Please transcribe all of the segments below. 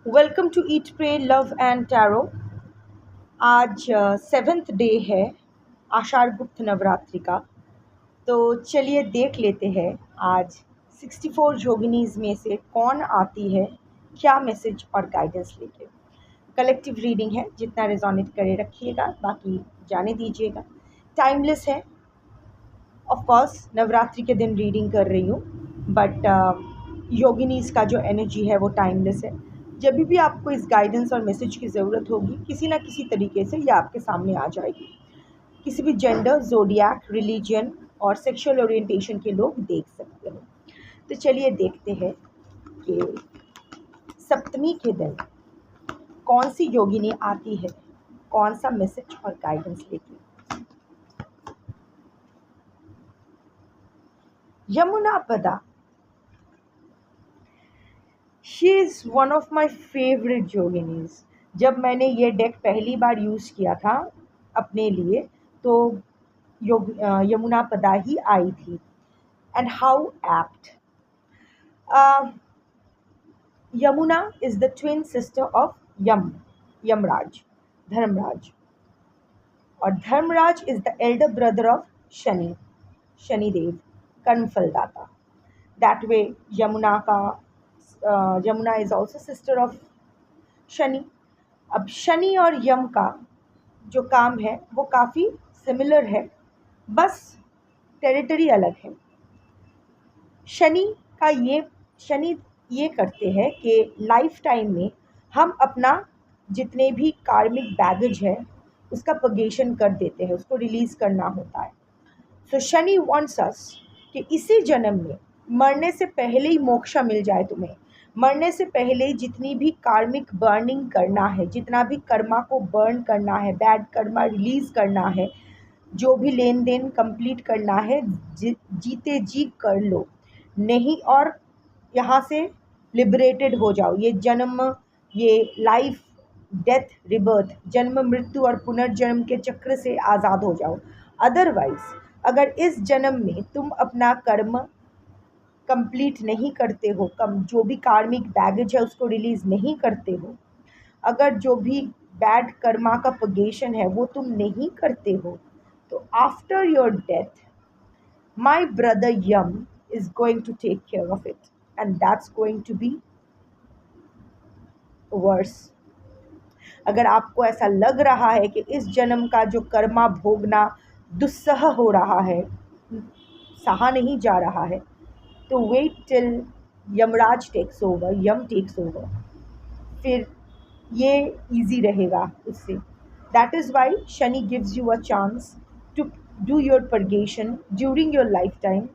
Welcome to eat pray love and tarot. आज 7th day है आषाढ़ गुप्त नवरात्रि का। तो चलिए देख लेते हैं आज 64 योगिनीज में से कौन आती है, क्या मैसेज और गाइडेंस लेके। कलेक्टिव रीडिंग है, जितना रिजोनेट करे रखिएगा, बाकी जाने दीजिएगा। टाइमलेस है, ऑफ कोर्स नवरात्रि के दिन रीडिंग कर रही हूँ, बट योगिनीज का जो एनर्जी है वो टाइमलेस है। जब भी आपको इस गाइडेंस और मैसेज की ज़रूरत होगी, किसी ना किसी तरीके से ये आपके सामने आ जाएगी। किसी भी जेंडर, जोडियाक, रिलीजन और सेक्सुअल ओरिएंटेशन के लोग देख सकते हो। तो चलिए देखते हैं कि सप्तमी के दिन कौन सी योगिनी आती है, कौन सा मैसेज और गाइडेंस लेके। यमुना पदा, she is one of my favourite yoginis. जब मैंने ये डेक पहली बार यूज़ किया था अपने लिए, तो यमुना पदा ही आई थी। And how apt. Yamuna is the twin sister of Yamraj, Dharmraj. और Dharmraj is the elder brother of Shanidev, कर्मफलदाता। That way Yamuna is also sister of Shani. अब शनि और यम का जो काम है वो काफ़ी सिमिलर है, बस टेरिटरी अलग है। शनि का शनि ये करते हैं कि लाइफ टाइम में हम अपना जितने भी कार्मिक बैगेज है उसका पगेशन कर देते हैं, उसको रिलीज़ करना होता है। सो शनि वांट्स अस कि इसी जन्म में मरने से पहले ही मोक्ष मिल जाए तुम्हें। मरने से पहले जितनी भी कार्मिक बर्निंग करना है, जितना भी कर्मा को बर्न करना है, बैड कर्मा रिलीज़ करना है, जो भी लेन देन कंप्लीट करना है, जीते जी कर लो, नहीं और यहाँ से लिबरेटेड हो जाओ। ये जन्म, ये लाइफ डेथ रिबर्थ, जन्म मृत्यु और पुनर्जन्म के चक्र से आज़ाद हो जाओ। अदरवाइज अगर इस जन्म में तुम अपना कर्म कंप्लीट नहीं करते हो, जो भी कार्मिक बैगेज है उसको रिलीज़ नहीं करते हो, अगर जो भी बैड कर्मा का पगेशन है वो तुम नहीं करते हो, तो after your death my brother Yam is going to take care of it, and that's going to be worse. अगर आपको ऐसा लग रहा है कि इस जन्म का जो कर्मा भोगना दुस्सह हो रहा है, सहा नहीं जा रहा है, तो wait till Yamraj takes over, Yam takes over, फिर ये इजी रहेगा उससे। That is why Shani gives you a chance to do your purgation during your lifetime,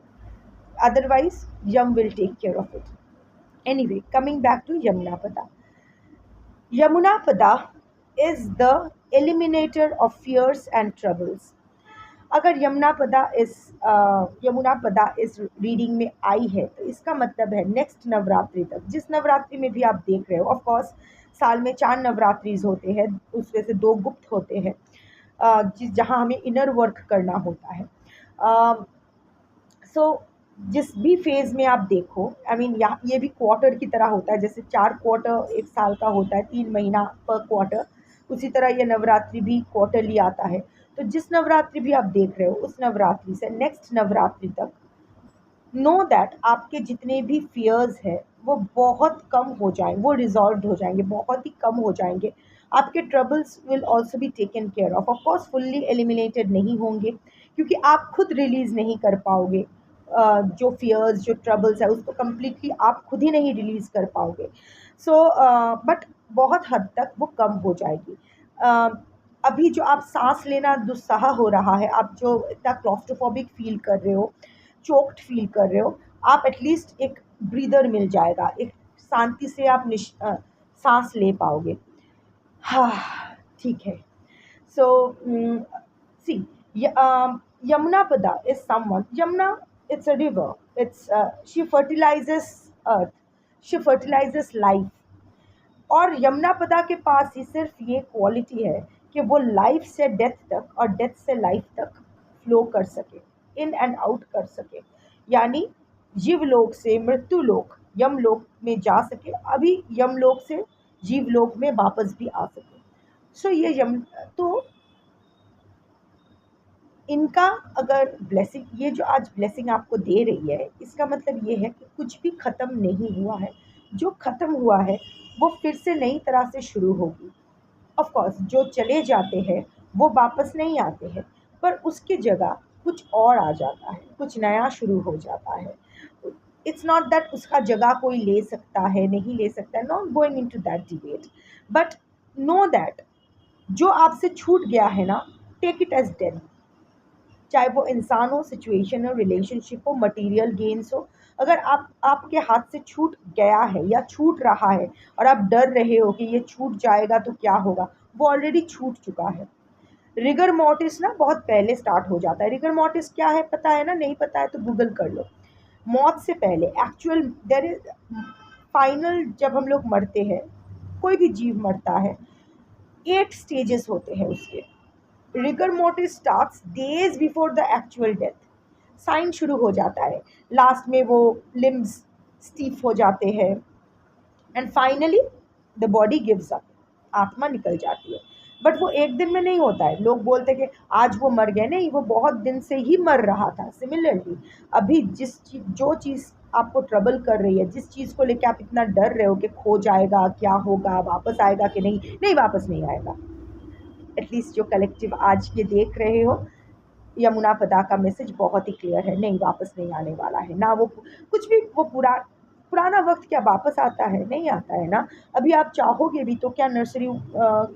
otherwise yum will take care of it. Anyway, coming back to Yamunapada. Yamunapada is the eliminator of fears and troubles. अगर यमुनापदा इस reading में आई है, तो इसका मतलब है next Navratri तक, जिस नवरात्रि में भी आप देख रहे हो, ऑफ कोर्स साल में 4 नवरात्रिज होते हैं, उसमें से 2 गुप्त होते हैं, जहाँ हमें इनर वर्क करना होता है। सो जिस भी फेज़ में आप देखो, आई मीन ये भी क्वार्टर की तरह होता है, जैसे 4 क्वार्टर एक साल का होता है, 3 महीना पर क्वार्टर, उसी तरह ये नवरात्रि भी क्वार्टरली आता है। तो जिस नवरात्रि भी आप देख रहे हो, उस नवरात्रि से नेक्स्ट नवरात्रि तक नो दैट आपके जितने भी फियर्स है वो बहुत कम हो जाएंगे, वो रिजॉल्व हो जाएंगे, बहुत ही कम हो जाएंगे। आपके troubles will also be taken care of course fully eliminated नहीं होंगे, क्योंकि आप खुद रिलीज़ नहीं कर पाओगे। जो फियर्स, जो ट्रबल्स है, उसको कम्प्लीटली आप खुद ही नहीं रिलीज़ कर पाओगे। सो बट बहुत हद तक वो कम हो जाएगी। अभी जो आप सांस लेना दुस्सह हो रहा है, आप जो इतना क्लॉस्ट्रोफोबिक फील कर रहे हो, चोक्ड फील कर रहे हो, आप एटलीस्ट एक ब्रीदर मिल जाएगा, एक शांति से आप सांस ले पाओगे। हाँ, ठीक है। सो सी, Yamunapada is someone. Yamuna, it's a river. She fertilizes earth. She fertilizes life. और यमुनापदा के पास ही सिर्फ ये क्वालिटी है कि वो लाइफ से डेथ तक और डेथ से लाइफ तक फ्लो कर सके, इन एंड आउट कर सके, यानी जीवलोक से मृत्युलोक, यमलोक में जा सके। अभी यमलोक से जीवलोक में वापस भी आ सके। सो ये तो इनका अगर ब्लेसिंग, ये जो आज ब्लेसिंग आपको दे रही है, इसका मतलब ये है कि कुछ भी ख़त्म नहीं हुआ है। जो ख़त्म हुआ है वो फिर से नई तरह से शुरू होगी। ऑफ कोर्स जो चले जाते हैं वो वापस नहीं आते हैं, पर उसकी जगह कुछ और आ जाता है, कुछ नया शुरू हो जाता है। इट्स नॉट दैट उसका जगह कोई ले सकता है, नहीं ले सकता है, not going into that debate, but know that जो आपसे छूट गया है ना, टेक इट एज डेड। चाहे वो इंसान हो, सिचुएशन हो, रिलेशनशिप हो, मटेरियल गेन्स हो, अगर आपके हाथ से छूट गया है या छूट रहा है और आप डर रहे हो कि ये छूट जाएगा तो क्या होगा, वो ऑलरेडी छूट चुका है। रिगर मोर्टिस ना बहुत पहले स्टार्ट हो जाता है। रिगर मोर्टिस क्या है पता है ना? नहीं पता है तो गूगल कर लो। मौत से पहले एक्चुअल देर इज फाइनल, जब हम लोग मरते हैं, कोई भी जीव मरता है, 8 स्टेजेस होते हैं उसके। Rigor mortis starts days before the actual death. Sign शुरू हो जाता है, लास्ट में वो लिम्स स्टीफ हो जाते हैं, and finally the body gives up, आत्मा निकल जाती है। बट वो एक दिन में नहीं होता है। लोग बोलते हैं कि आज वो मर गए, नहीं, वो बहुत दिन से ही मर रहा था। सिमिलरली अभी जो चीज़ आपको ट्रबल कर रही है, जिस चीज़ को लेकर आप इतना डर रहे हो कि खो जाएगा, क्या होगा, वापस आएगा कि नहीं, नहीं वापस नहीं आएगा। एटलीस्ट जो कलेक्टिव आज ये देख रहे हो, यमुना पदा का मैसेज बहुत ही क्लियर है, नहीं वापस नहीं आने वाला है ना। वो कुछ भी, वो पुराना वक्त क्या वापस आता है? नहीं आता है ना। अभी आप चाहोगे भी तो क्या नर्सरी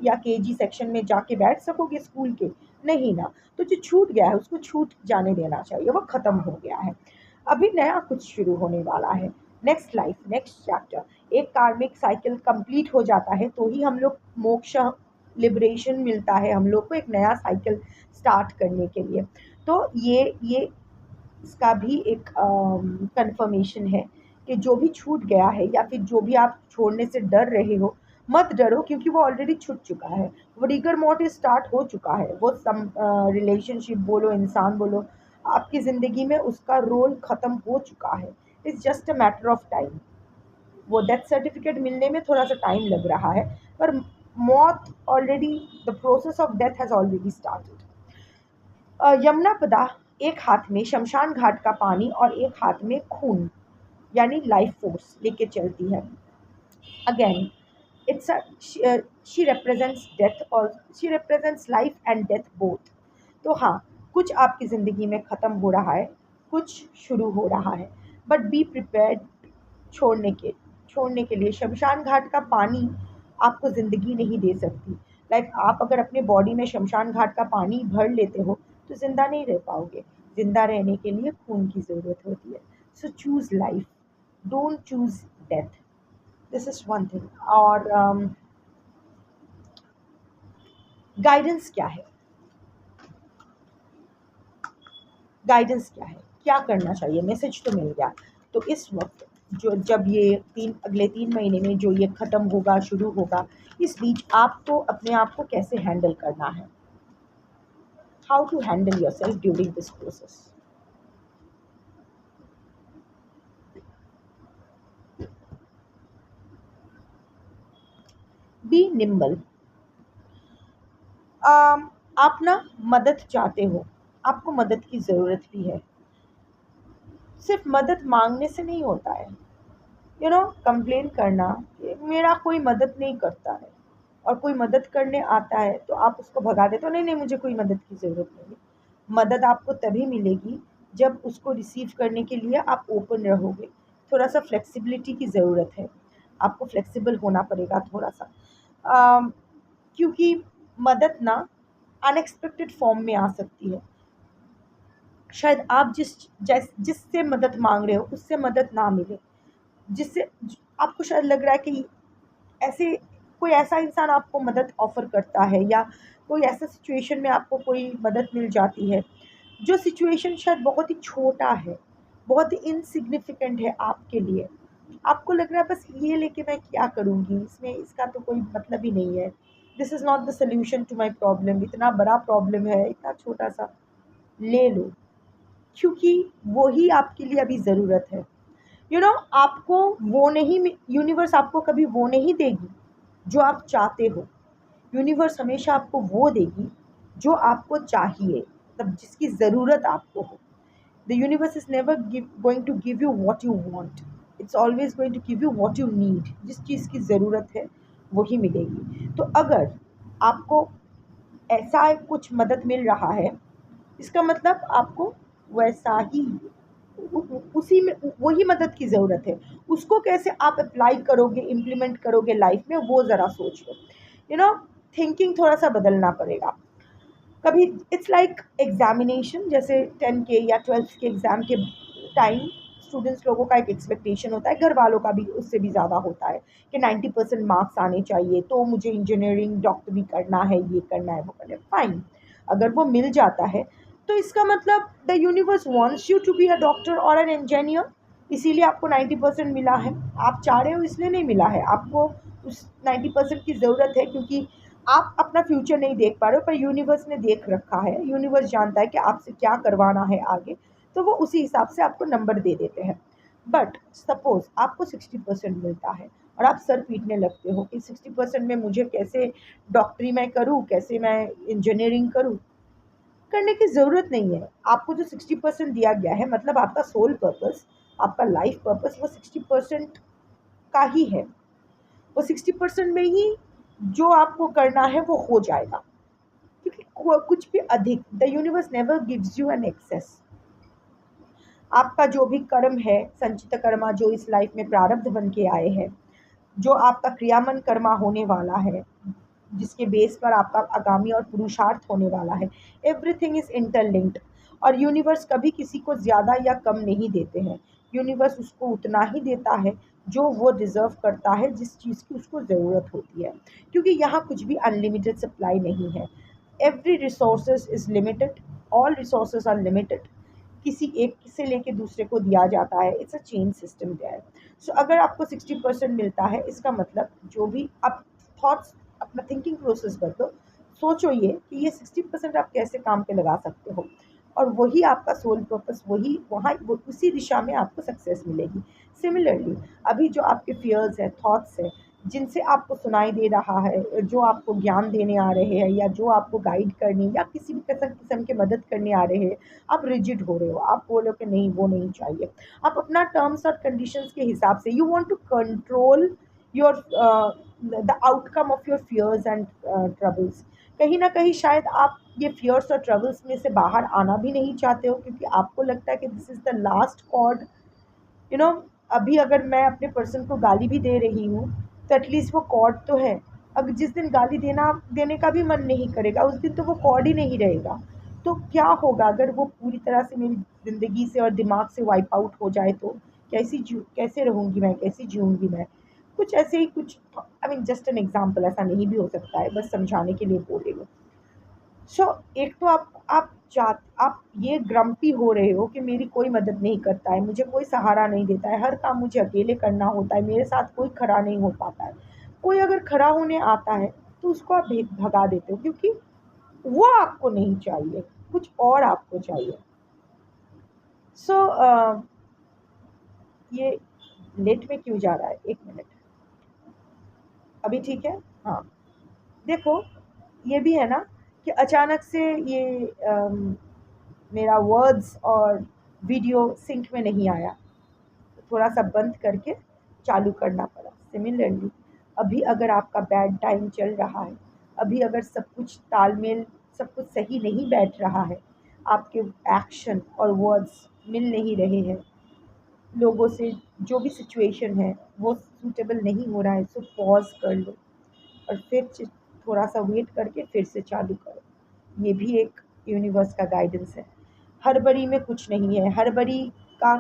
या केजी सेक्शन में जाके बैठ सकोगे स्कूल के? नहीं ना। तो जो छूट गया है उसको छूट जाने देना चाहिए, वो ख़त्म हो गया है। अभी नया कुछ शुरू होने वाला है। Next life, next chapter. एक कार्मिक साइकिल कंप्लीट हो जाता है तो ही हम लोग मोक्ष, लिबरेशन मिलता है हम लोग को, एक नया साइकिल स्टार्ट करने के लिए। तो ये इसका भी एक कंफर्मेशन है कि जो भी छूट गया है या फिर जो भी आप छोड़ने से डर रहे हो, मत डरो, क्योंकि वो ऑलरेडी छूट चुका है। वो रिगर मोर्टिस स्टार्ट हो चुका है। वो सम रिलेशनशिप बोलो, इंसान बोलो, आपकी ज़िंदगी में उसका रोल ख़त्म हो चुका है। It's just a matter of time. वो डेथ सर्टिफिकेट मिलने में थोड़ा सा टाइम लग रहा है, पर मौत already, the process of death has already started. Yamuna पदा एक हाथ में शमशान घाट का पानी और एक हाथ में खून, यानी लाइफ फोर्स लेके चलती है। Again it's she represents death और she represents life and death both. तो हाँ, कुछ आपकी ज़िंदगी में ख़त्म हो रहा है, कुछ शुरू हो रहा है, बट बी प्रिपेयर्ड छोड़ने के छोड़ने के लिए। शमशान घाट का पानी आपको ज़िंदगी नहीं दे सकती। लाइक आप अगर अपने बॉडी में शमशान घाट का पानी भर लेते हो तो ज़िंदा नहीं रह पाओगे। ज़िंदा रहने के लिए खून की ज़रूरत होती है। सो choose life, don't choose death. This is one thing. और गाइडेंस क्या है? गाइडेंस क्या है, क्या करना चाहिए? मैसेज तो मिल गया। तो इस वक्त जो, जब ये अगले 3 महीने में जो ये ख़त्म होगा, शुरू होगा, इस बीच आपको अपने आप को कैसे हैंडल करना है? How to handle yourself during this process? Be nimble. आप ना मदद चाहते हो, आपको मदद की ज़रूरत भी है। सिर्फ मदद मांगने से नहीं होता है। कंप्लेन करना कि मेरा कोई मदद नहीं करता है, और कोई मदद करने आता है तो आप उसको भगा देते हो, नहीं नहीं मुझे कोई मदद की ज़रूरत नहीं है। मदद आपको तभी मिलेगी जब उसको रिसीव करने के लिए आप ओपन रहोगे। थोड़ा सा फ्लेक्सिबिलिटी की ज़रूरत है, आपको फ्लेक्सिबल होना पड़ेगा थोड़ा सा। अम, क्योंकि मदद ना अनएक्सपेक्टेड फॉर्म में आ सकती है। शायद आप जिससे मदद मांग रहे हो उससे मदद ना मिले, जिससे आपको शायद लग रहा है कि ऐसे कोई ऐसा इंसान आपको मदद ऑफ़र करता है, या कोई ऐसा सिचुएशन में आपको कोई मदद मिल जाती है, जो सिचुएशन शायद बहुत ही छोटा है, बहुत ही इनसिग्निफिकेंट है आपके लिए। आपको लग रहा है बस ये लेके मैं क्या करूँगी, इसमें इसका तो कोई मतलब ही नहीं है। This is not the solution to my problem, इतना बड़ा प्रॉब्लम है, इतना छोटा-सा, ले लो, क्योंकि वो ही आपके लिए अभी ज़रूरत है। आपको वो नहीं, यूनिवर्स आपको कभी वो नहीं देगी जो आप चाहते हो। यूनिवर्स हमेशा आपको वो देगी जो आपको चाहिए, मतलब जिसकी ज़रूरत आपको हो। The universe is never going to give you what you want, it's always going to give you what you need. जिस चीज़ की ज़रूरत है वही मिलेगी। तो अगर आपको ऐसा कुछ मदद मिल रहा है, इसका मतलब आपको वैसा ही उसी में वही मदद की ज़रूरत है। उसको कैसे आप अप्लाई करोगे, इम्प्लीमेंट करोगे लाइफ में, वो ज़रा सोच लो। यू नो, थिंकिंग थोड़ा सा बदलना पड़ेगा। कभी इट्स लाइक एग्जामिनेशन, जैसे 10 के या 12th के एग्ज़ाम के टाइम स्टूडेंट्स लोगों का एक एक्सपेक्टेशन होता है, घर वालों का भी उससे भी ज़्यादा होता है कि 90% मार्क्स आने चाहिए, तो मुझे इंजीनियरिंग डॉक्टरी करना है, ये करना है, वो करना है। फाइन, अगर वो मिल जाता है तो इसका मतलब the universe wants you to be a doctor और एन इंजीनियर, इसीलिए आपको 90% मिला है। आप चाह रहे हो इसलिए नहीं मिला है, आपको उस 90% की ज़रूरत है क्योंकि आप अपना फ्यूचर नहीं देख पा रहे हो, पर यूनिवर्स ने देख रखा है। यूनिवर्स जानता है कि आपसे क्या करवाना है आगे, तो वो उसी हिसाब से आपको नंबर दे देते हैं। बट सपोज़ आपको 60% मिलता है और आप सर पीटने लगते हो कि 60% में मुझे कैसे डॉक्टरी मैं करूँ, कैसे मैं इंजीनियरिंग करूँ। करने की ज़रूरत नहीं है। आपको जो 60% दिया गया है, मतलब आपका सोल पर्पस, आपका लाइफ पर्पस वो 60% का ही है। वो 60% में ही जो आपको करना है वो हो जाएगा। क्योंकि कुछ भी अधिक, the universe never gives you an excess. आपका जो भी कर्म है, संचित कर्मा, जो इस लाइफ में प्रारब्ध बन के आए हैं, जो आपका क्रियामन कर्मा होने वाला है, जिसके बेस पर आपका आगामी और पुरुषार्थ होने वाला है, एवरीथिंग इज इंटरलिंक्ड। और यूनिवर्स कभी किसी को ज़्यादा या कम नहीं देते हैं। यूनिवर्स उसको उतना ही देता है जो वो डिज़र्व करता है, जिस चीज़ की उसको ज़रूरत होती है। क्योंकि यहाँ कुछ भी अनलिमिटेड सप्लाई नहीं है। Every resources is limited, all resources are limited. किसी एक से लेके दूसरे को दिया जाता है, it's a chain system there. So अगर आपको 60% मिलता है, इसका मतलब जो भी आप थॉट्स, अपना थिंकिंग प्रोसेस बदलो। सोचो ये कि ये 60% आप कैसे काम पे लगा सकते हो, और वही आपका सोल पर्पस, वही वहाँ उसी दिशा में आपको सक्सेस मिलेगी। सिमिलरली, अभी जो आपके फियर्स है, थॉट्स है, जिनसे आपको सुनाई दे रहा है, जो आपको ज्ञान देने आ रहे हैं, या जो आपको गाइड करने या किसी भी किस्म के मदद करने आ रहे हैं, आप रिजिड हो रहे हो, आप बोलो कि नहीं वो नहीं चाहिए। आप अपना टर्म्स और कंडीशंस के हिसाब से, you want to control your the outcome of your fears and troubles. कहीं ना कहीं शायद आप ये फियर्स और ट्रबल्स में से बाहर आना भी नहीं चाहते हो, क्योंकि आपको लगता है कि this is the last cord. You know, अभी अगर मैं अपने पर्सन को गाली भी दे रही हूँ, तो एटलीस्ट वो कॉर्ड तो है। अगर जिस दिन गाली देने का भी मन नहीं करेगा, उस दिन तो वो कॉर्ड ही नहीं रहेगा। तो क्या होगा अगर वो पूरी तरह से मेरी ज़िंदगी से और दिमाग से वाइप आउट हो जाए, तो कैसे रहूँगी मैं, कैसे जीऊँगी मैं। कुछ ऐसे ही कुछ, I mean just an example, ऐसा नहीं भी हो सकता है, बस समझाने के लिए बोल रही हूँ। सो एक तो आप ये ग्रम्पी हो रहे हो कि मेरी कोई मदद नहीं करता है, मुझे कोई सहारा नहीं देता है, हर काम मुझे अकेले करना होता है, मेरे साथ कोई खड़ा नहीं हो पाता है। कोई अगर खड़ा होने आता है तो उसको आप भगा देते हो, क्योंकि वो आपको नहीं चाहिए, कुछ और आपको चाहिए। सो ये लेट में क्यों जा रहा है, एक मिनट, अभी ठीक है। हाँ, देखो, ये भी है ना कि अचानक से ये मेरा वर्ड्स और वीडियो सिंक में नहीं आया, तो थोड़ा सा बंद करके चालू करना पड़ा। सिमिलरली, अभी अगर आपका बैड टाइम चल रहा है, अभी अगर सब कुछ तालमेल, सब कुछ सही नहीं बैठ रहा है, आपके एक्शन और वर्ड्स मिल नहीं रहे हैं, लोगों से जो भी सिचुएशन है वो सूटेबल नहीं हो रहा है, सो पॉज कर लो और फिर थोड़ा सा वेट करके फिर से चालू करो। ये भी एक यूनिवर्स का गाइडेंस है। हड़बड़ी में कुछ नहीं है, हड़बड़ी का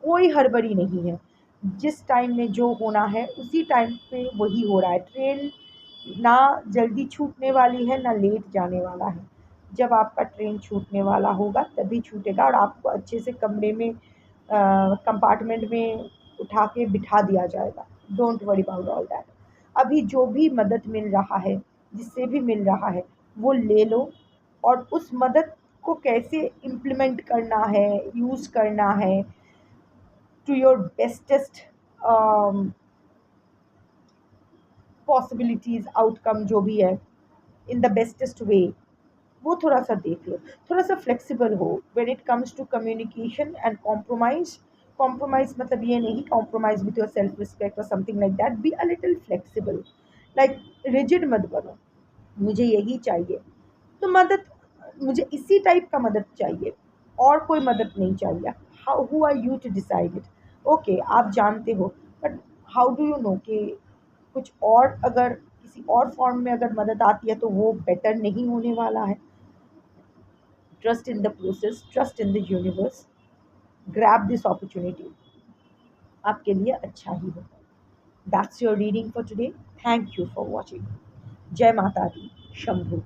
कोई हड़बड़ी नहीं है। जिस टाइम में जो होना है उसी टाइम पे वही हो रहा है। ट्रेन ना जल्दी छूटने वाली है, ना लेट जाने वाला है। जब आपका ट्रेन छूटने वाला होगा तभी छूटेगा, और आपको अच्छे से कमरे में, कंपार्टमेंट में उठा के बिठा दिया जाएगा। Don't worry about all that. अभी जो भी मदद मिल रहा है, जिससे भी मिल रहा है, वो ले लो, और उस मदद को कैसे इम्प्लीमेंट करना है, यूज़ करना है to your bestest possibilities, outcome जो भी है, इन द बेस्टेस्ट वे, वो थोड़ा सा देख लो। थोड़ा सा फ्लेक्सिबल हो when it comes to communication and compromise. Compromise मतलब ये नहीं compromise with your self respect और something like that, be a little flexible. Like rigid मत बनो, मुझे यही चाहिए तो मदद, मुझे इसी टाइप का मदद चाहिए और कोई मदद नहीं चाहिए। How who are you to decide it? Okay, आप जानते हो, but how do you know कि कुछ और अगर किसी और फॉर्म में अगर मदद आती है तो वो बेटर नहीं होने वाला है? Trust in the process, trust in the universe, grab this opportunity, आपके लिए अच्छा ही होगा। That's your reading for today. Thank you for watching. जय माता दी, शंभू।